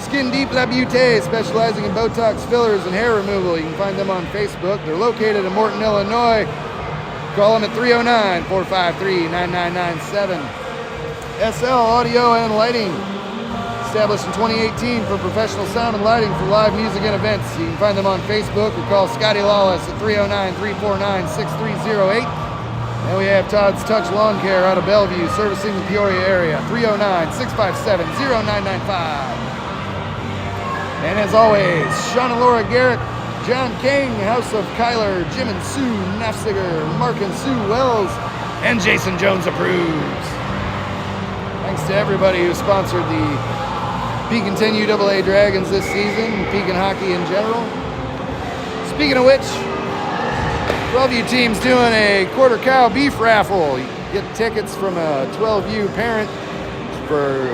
Skin Deep La Beauté, specializing in Botox fillers and hair removal. You can find them on Facebook. They're located in Morton, Illinois. Call them at 309-453-9997. SL Audio and Lighting, established in 2018 for professional sound and lighting for live music and events. You can find them on Facebook or call Scotty Lawless at 309-349-6308. And we have Todd's Touch Lawn Care out of Bellevue, servicing the Peoria area, 309-657-0995. And as always, Sean and Laura Garrett, John King, House of Kyler, Jim and Sue Nafziger, Mark and Sue Wells, and Jason Jones approves. Thanks to everybody who sponsored the Pekin AA Dragons this season, Pekin hockey in general. Speaking of which, 12U team's doing a quarter cow beef raffle. You get tickets from a 12U parent for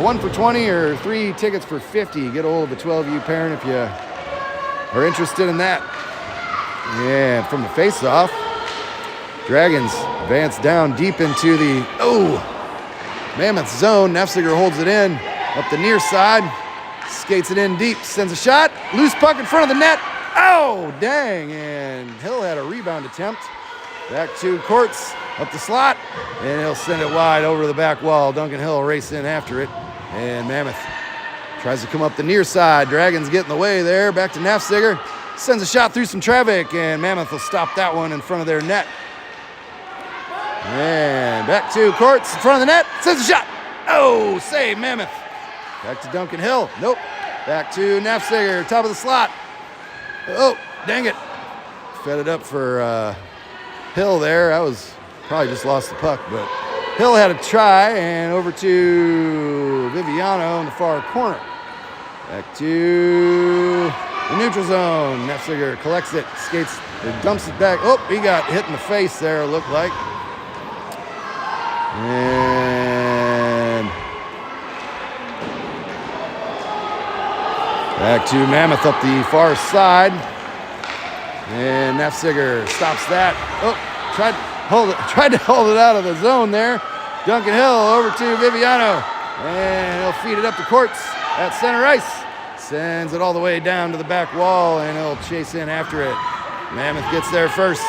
1 for 20 or 3 tickets for 50. Get a hold of a 12U parent if you are interested in that. Yeah, from the face-off, Dragons advance down deep into the Mammoth zone. Nafziger holds it in up the near side, skates it in deep, sends a shot, loose puck in front of the net. Oh, dang, and Hill had a rebound attempt. Back to Courts, up the slot, and he'll send it wide over the back wall. Duncan Hill will race in after it, and Mammoth tries to come up the near side. Dragons get in the way there. Back to Nafziger, sends a shot through some traffic, and Mammoth will stop that one in front of their net. And back to Courts in front of the net, sends a shot. Oh, save Mammoth. Back to Duncan Hill. Nope. Back to Nafziger, top of the slot. Oh, dang it. Fed it up for Hill there. That was Probably just lost the puck, but Hill had a try, and over to Viviano in the far corner. Back to the neutral zone. Nefziger collects it, skates, dumps it back. Oh, he got hit in the face there, it looked like. And back to Mammoth up the far side. And Nefziger stops that. Oh, tried to hold it out of the zone there. Duncan Hill over to Viviano. And he'll feed it up the courts at center ice. Sends it all the way down to the back wall, and he'll chase in after it. Mammoth gets there first.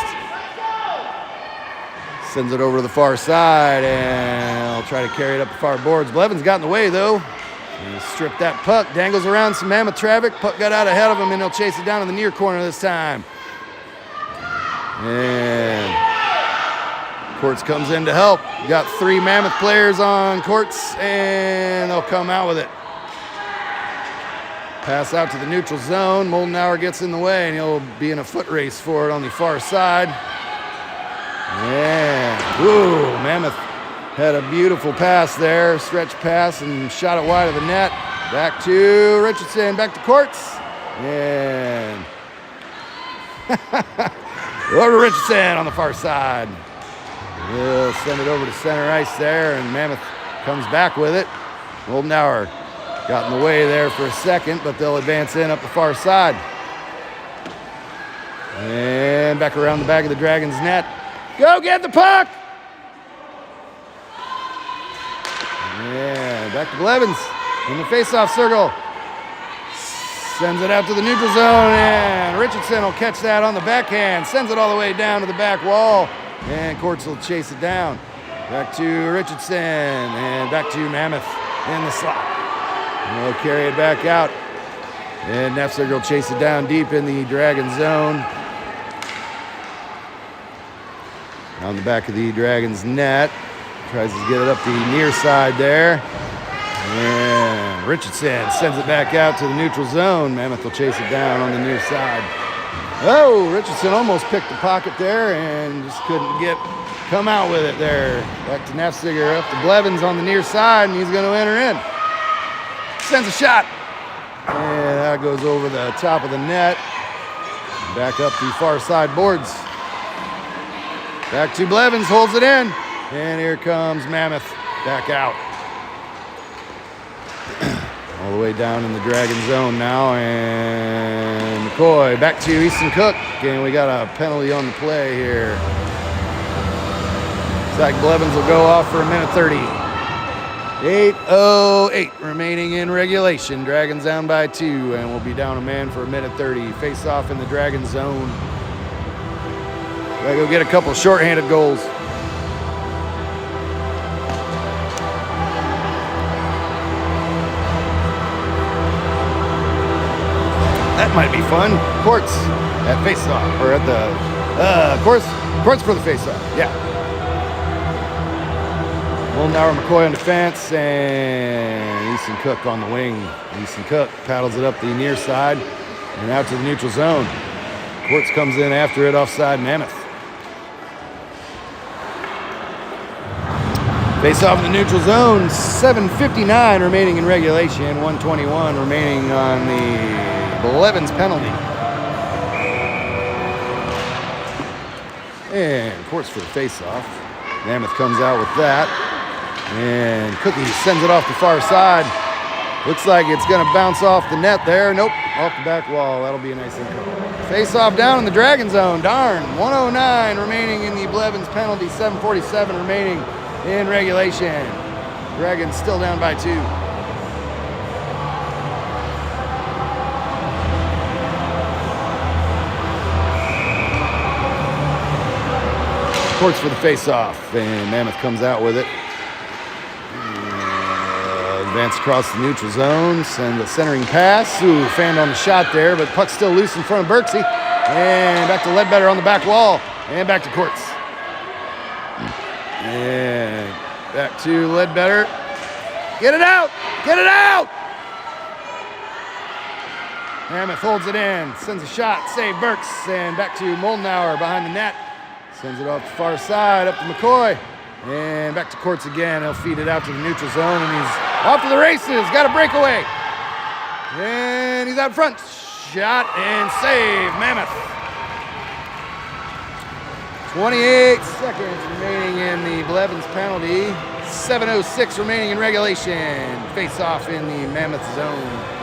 Sends it over to the far side, and he'll try to carry it up the far boards. Blevins got in the way, though. He'll strip that puck, dangles around some Mammoth traffic. Puck got out ahead of him, and he'll chase it down in the near corner this time. And Courts comes in to help. Got 3 Mammoth players on Courts, and they'll come out with it. Pass out to the neutral zone. Moldenauer gets in the way, and he'll be in a foot race for it on the far side. And, woo, Mammoth had a beautiful pass there, stretch pass, and shot it wide of the net. Back to Richardson, back to Courts. And over to Richardson on the far side. He'll send it over to center ice there, and Mammoth comes back with it. Moldenauer got in the way there for a second, but they'll advance in up the far side. And back around the back of the Dragons' net. Go get the puck! Yeah, back to Blevins in the face-off circle. Sends it out to the neutral zone, and Richardson will catch that on the backhand. Sends it all the way down to the back wall, and Courts will chase it down. Back to Richardson, and back to Mammoth in the slot. And they'll carry it back out, and Nefziger will chase it down deep in the Dragon zone. On the back of the Dragons' net. Tries to get it up the near side there. And Richardson sends it back out to the neutral zone. Mammoth will chase it down on the near side. Oh, Richardson almost picked the pocket there and just couldn't come out with it there. Back to Nefziger, up to Blevins on the near side, and he's going to enter in. Sends a shot. And that goes over the top of the net. Back up the far side boards. Back to Blevins, holds it in. And here comes Mammoth back out. All the way down in the Dragon zone now. And McCoy back to Easton Cook. And we got a penalty on the play here. Zach Blevins will go off for a minute 30. 8:08 remaining in regulation. Dragons down by 2, and we'll be down a man for a minute 30. Face off in the Dragon zone. Gotta go get a couple shorthanded goals. That might be fun. Courts at face-off, or at the courts for the face-off. Yeah. Moldenauer, McCoy on defense, and Easton Cook on the wing. Easton Cook paddles it up the near side and out to the neutral zone. Courts comes in after it offside Mammoth. Face off in the neutral zone, 7:59 remaining in regulation, 1:21 remaining on the Blevins penalty. And Courts for the face-off. Mammoth comes out with that. And Cookie sends it off the far side. Looks like it's going to bounce off the net there. Nope, off the back wall. That'll be a nice income. Face-off down in the Dragon zone. Darn, 1:09 remaining in the Blevins penalty, 7:47 remaining in regulation. Dragons still down by 2. Courts for the face-off, and Mammoth comes out with it. Advance across the neutral zone, send a centering pass. Ooh, fanned on the shot there, but puck's still loose in front of Berksey. And back to Ledbetter on the back wall, and back to Courts. And back to Ledbetter. Get it out! Get it out! Mammoth holds it in, sends a shot, save Burks, and back to Moldenauer behind the net. Sends it off the far side, up to McCoy. And back to Courts again. He'll feed it out to the neutral zone, and he's off to the races. Got a breakaway. And he's out front. Shot and save, Mammoth. 28 seconds remaining in the Blevins penalty. 7:06 remaining in regulation. Face off in the Mammoth zone.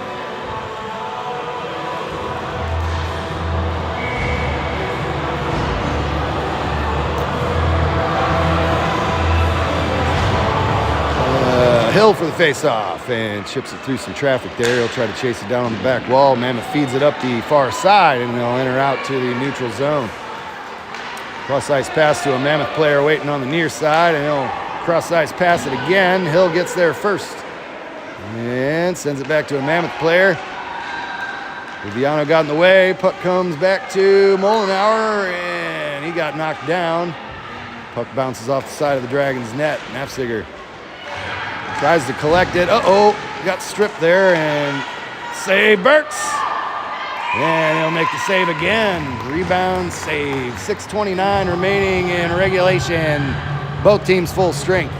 Hill for the face-off and chips it through some traffic there. He'll try to chase it down on the back wall. Mammoth feeds it up the far side, and they'll enter out to the neutral zone. Cross-ice pass to a Mammoth player waiting on the near side, and he'll cross-ice pass it again. Hill gets there first and sends it back to a Mammoth player. Viviano got in the way. Puck comes back to Mollenauer, and he got knocked down. Puck bounces off the side of the Dragons' net. Nafziger tries to collect it. Got stripped there, and save Burks. And he'll make the save again. Rebound, save. 6:29 remaining in regulation. Both teams full strength.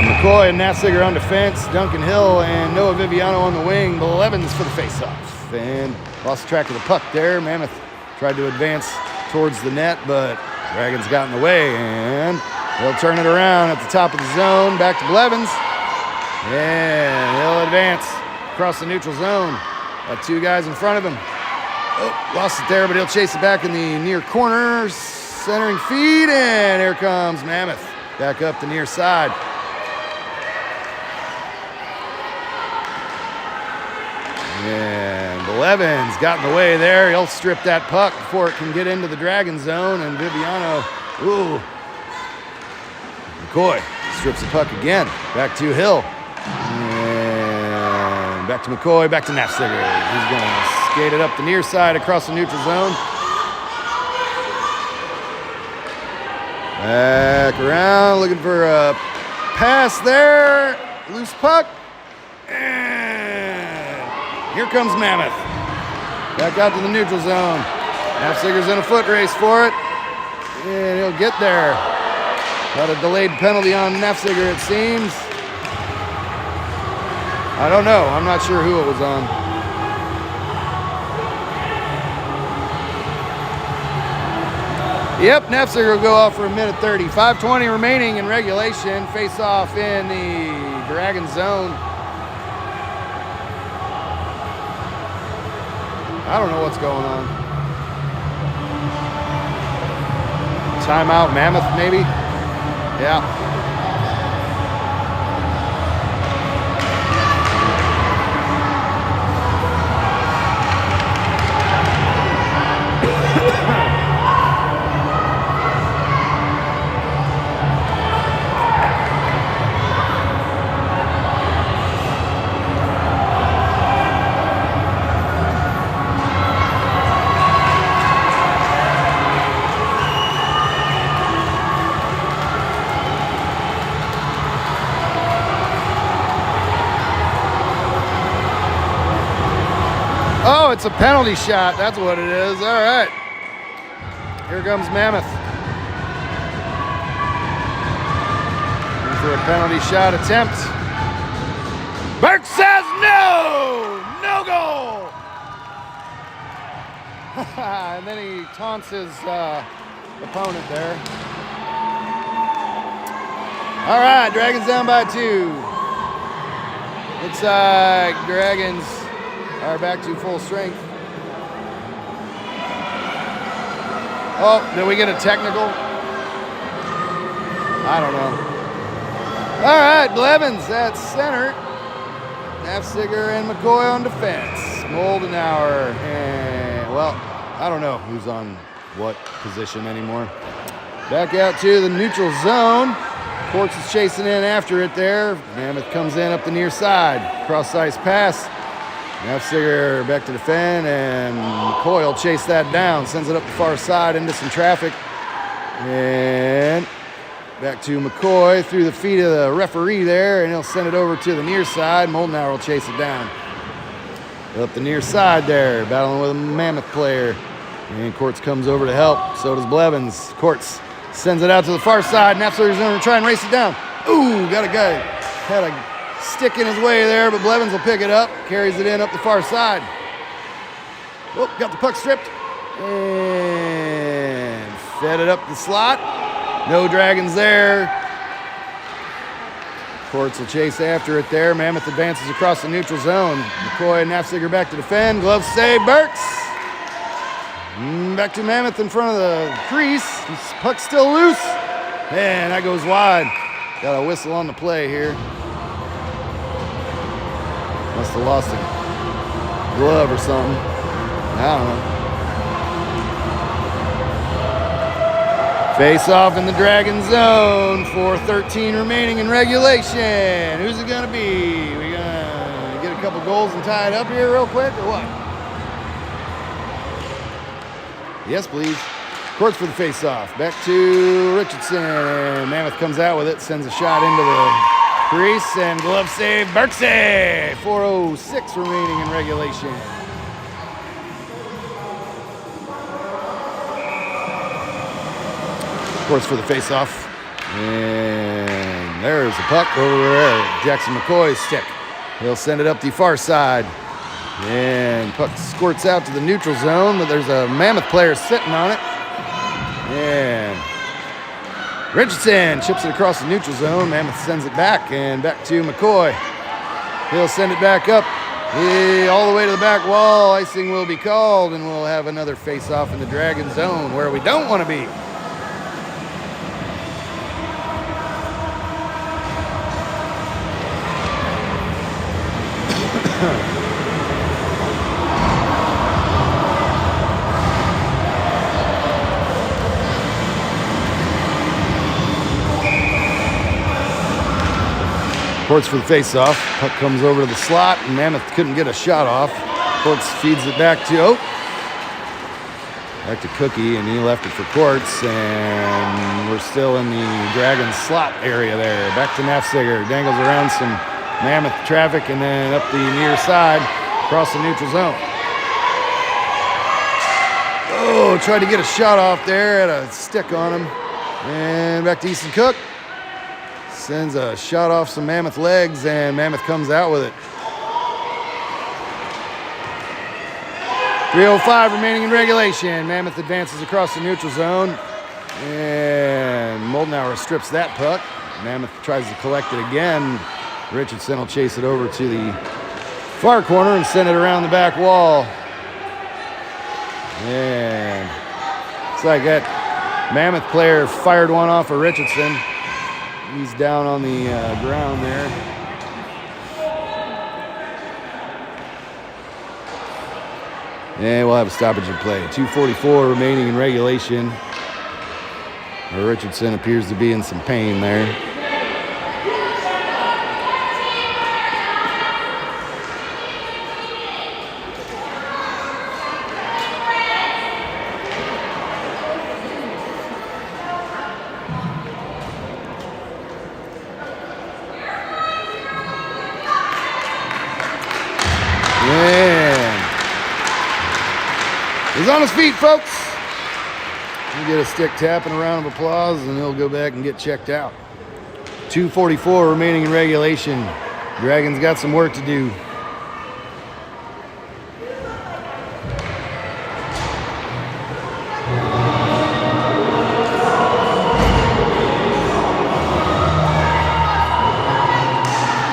McCoy and Nafziger on defense. Duncan Hill and Noah Viviano on the wing. Blevins for the face-off. And lost track of the puck there. Mammoth tried to advance towards the net, but Dragons got in the way, and they'll turn it around at the top of the zone. Back to Blevins. And he'll advance across the neutral zone. Got two guys in front of him. Lost it there, but he'll chase it back in the near corner. Centering feed, and here comes Mammoth. Back up the near side. And Blevins got in the way there. He'll strip that puck before it can get into the Dragon zone. And Viviano, McCoy strips the puck again. Back to Hill. And back to McCoy, back to Nafziger. He's going to skate it up the near side across the neutral zone. Back around, looking for a pass there. Loose puck. And here comes Mammoth. Back out to the neutral zone. Nafziger's in a foot race for it. And he'll get there. Got a delayed penalty on Nafziger, it seems. I don't know. I'm not sure who it was on. Yep, Nafziger will go off for a minute 30. 5:20 remaining in regulation. Face off in the Dragon zone. I don't know what's going on. Timeout, Mammoth, maybe? Yeah. Oh, it's a penalty shot. That's what it is. All right. Here comes Mammoth. In for a penalty shot attempt. Burke says no! No goal! And then he taunts his opponent there. All right, Dragons down by 2. Looks like Dragons are back to full strength. Oh, did we get a technical? I don't know. All right, Blevins at center. Nafziger and McCoy on defense. Moldenauer and, well, I don't know who's on what position anymore. Back out to the neutral zone. Courts is chasing in after it there. Mammoth comes in up the near side. Cross-ice pass. Nafziger back to defend, and McCoy will chase that down. Sends it up the far side into some traffic. And Back to McCoy through the feet of the referee there, and he'll send it over to the near side. Moldenauer will chase it down. Up the near side there, battling with a Mammoth player. And Courts comes over to help. So does Blevins. Courts sends it out to the far side. Napsliger's going to try and race it down. Ooh, got a guy. Had a stick in his way there, but Blevins will pick it up. Carries it in up the far side. Oh, got the puck stripped. And fed it up the slot. No Dragons there. Courts will chase after it there. Mammoth advances across the neutral zone. McCoy and Napsliger back to defend. Glove save, Burks. Back to Mammoth in front of the crease. This puck's still loose. And that goes wide. Got a whistle on the play here. Must have lost a glove or something. I don't know. Face off in the Dragon zone. 4:13 remaining in regulation. Who's it gonna be? We gonna get a couple goals and tie it up here real quick, or what? Yes, please. Courts for the face-off. Back to Richardson. Mammoth comes out with it, sends a shot into the crease, and glove save, Berksey. 4:06 remaining in regulation. Courts for the face-off. And there's the puck over there. Jackson McCoy's stick. He'll send it up the far side. And puck squirts out to the neutral zone, but there's a Mammoth player sitting on it. And Richardson chips it across the neutral zone. Mammoth sends it back, and back to McCoy. He'll send it back up all the way to the back wall. Icing will be called, and we'll have another face-off in the Dragon zone where we don't want to be. Courts for the face-off. Puck comes over to the slot, and Mammoth couldn't get a shot off. Courts feeds it back to Cookie, and he left it for Courts, and we're still in the Dragon slot area there. Back to Napsliger. Dangles around some Mammoth traffic, and then up the near side, across the neutral zone. Oh, tried to get a shot off there, had a stick on him. And back to Easton Cook. Sends a shot off some Mammoth legs, and Mammoth comes out with it. 3:05 remaining in regulation. Mammoth advances across the neutral zone, and Moldenauer strips that puck. Mammoth tries to collect it again. Richardson will chase it over to the far corner and send it around the back wall. And looks like that Mammoth player fired one off of Richardson. He's down on the ground there. And we'll have a stoppage in play. 2:44 remaining in regulation. Richardson appears to be in some pain there. He's on his feet, folks. He'll get a stick tap and a round of applause, and he'll go back and get checked out. 2:44 remaining in regulation. Dragons got some work to do.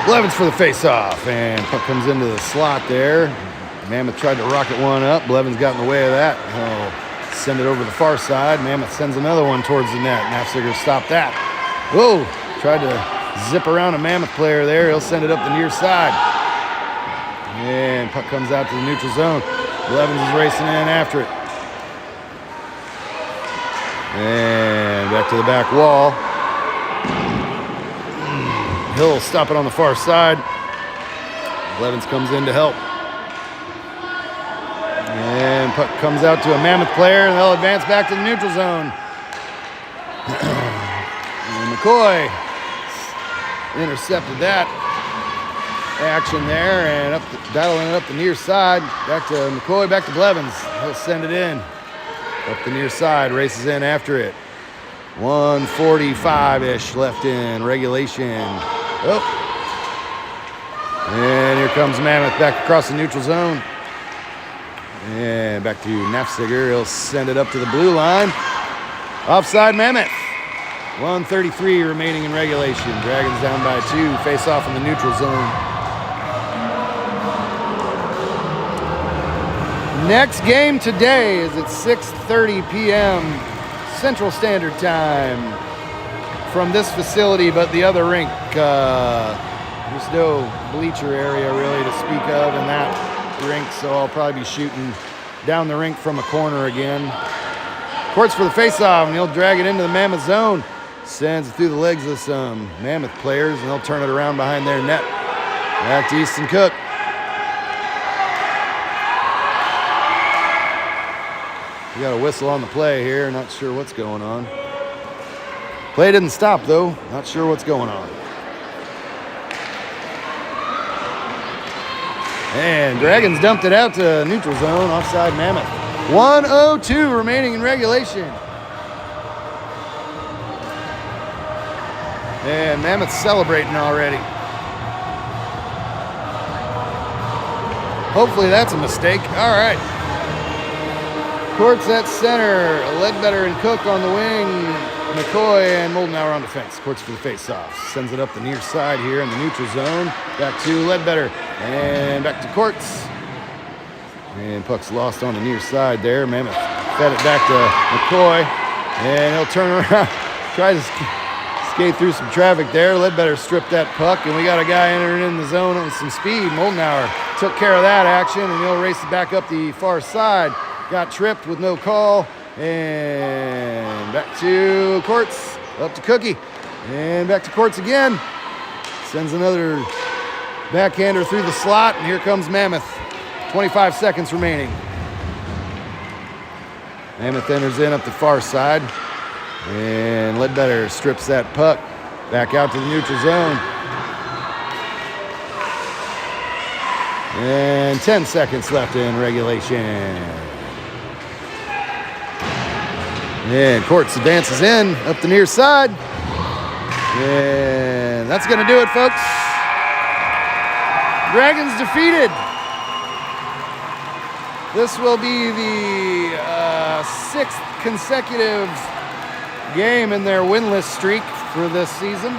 Blevins for the face-off, and puck comes into the slot there. Mammoth tried to rocket one up. Blevins got in the way of that. He'll send it over the far side. Mammoth sends another one towards the net. Napsliger stopped that. Whoa! Tried to zip around a Mammoth player there. He'll send it up the near side. And puck comes out to the neutral zone. Blevins is racing in after it. And back to the back wall. He'll stop it on the far side. Blevins comes in to help. And puck comes out to a Mammoth player, and they'll advance back to the neutral zone. And McCoy intercepted that action there, and dialing it up the near side. Back to McCoy, back to Blevins. He'll send it in. Up the near side, races in after it. 1:45-ish left in regulation. Oh. And here comes Mammoth back across the neutral zone. And back to Nafziger. He'll send it up to the blue line. Offside Mammoth. 1:33 remaining in regulation. Dragons down by 2. Face off in the neutral zone. Next game today is at 6:30 p.m. Central Standard Time from this facility, but the other rink. There's no bleacher area really to speak of in that rink, so I'll probably be shooting down the rink from a corner again. Courts for the face-off, and he'll drag it into the Mammoth zone. Sends it through the legs of some Mammoth players, and they'll turn it around behind their net. Back to Easton Cook. We got a whistle on the play here. Not sure what's going on. Play didn't stop, though. Not sure what's going on. And Dragons dumped it out to neutral zone, offside Mammoth. 1:02 remaining in regulation. And Mammoth's celebrating already. Hopefully that's a mistake. All right. Courts at center. Ledbetter and Cook on the wing. McCoy and Moldenauer on defense. Courts for the face-off. Sends it up the near side here in the neutral zone. Back to Ledbetter. And back to Courts. And puck's lost on the near side there. Mammoth fed it back to McCoy. And he'll turn around. Tries to skate through some traffic there. Ledbetter stripped that puck. And we got a guy entering in the zone with some speed. Moldenauer took care of that action. And he'll race it back up the far side. Got tripped with no call. And back to Courts. Up to Cookie. And back to Courts again. Sends another backhander through the slot. And here comes Mammoth. 25 seconds remaining. Mammoth enters in up the far side. And Ledbetter strips that puck back out to the neutral zone. And 10 seconds left in regulation. And Courts advances in up the near side. And that's going to do it, folks. Dragons defeated. This will be the 6th consecutive game in their winless streak for this season.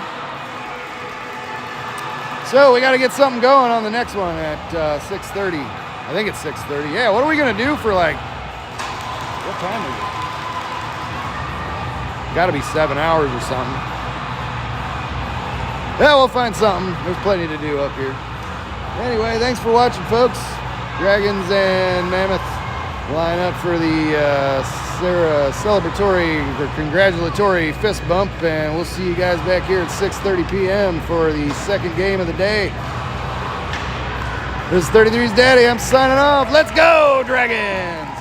So we got to get something going on the next one at 6:30. I think it's 6:30. Yeah, what are we going to do for what time is it? Got to be 7 hours or something. Yeah, we'll find something. There's plenty to do up here. Anyway, thanks for watching, folks. Dragons and Mammoth line up for the celebratory or congratulatory fist bump, and we'll see you guys back here at 6:30 p.m. for the second game of the day. This is 33's Daddy. I'm signing off. Let's go, Dragons!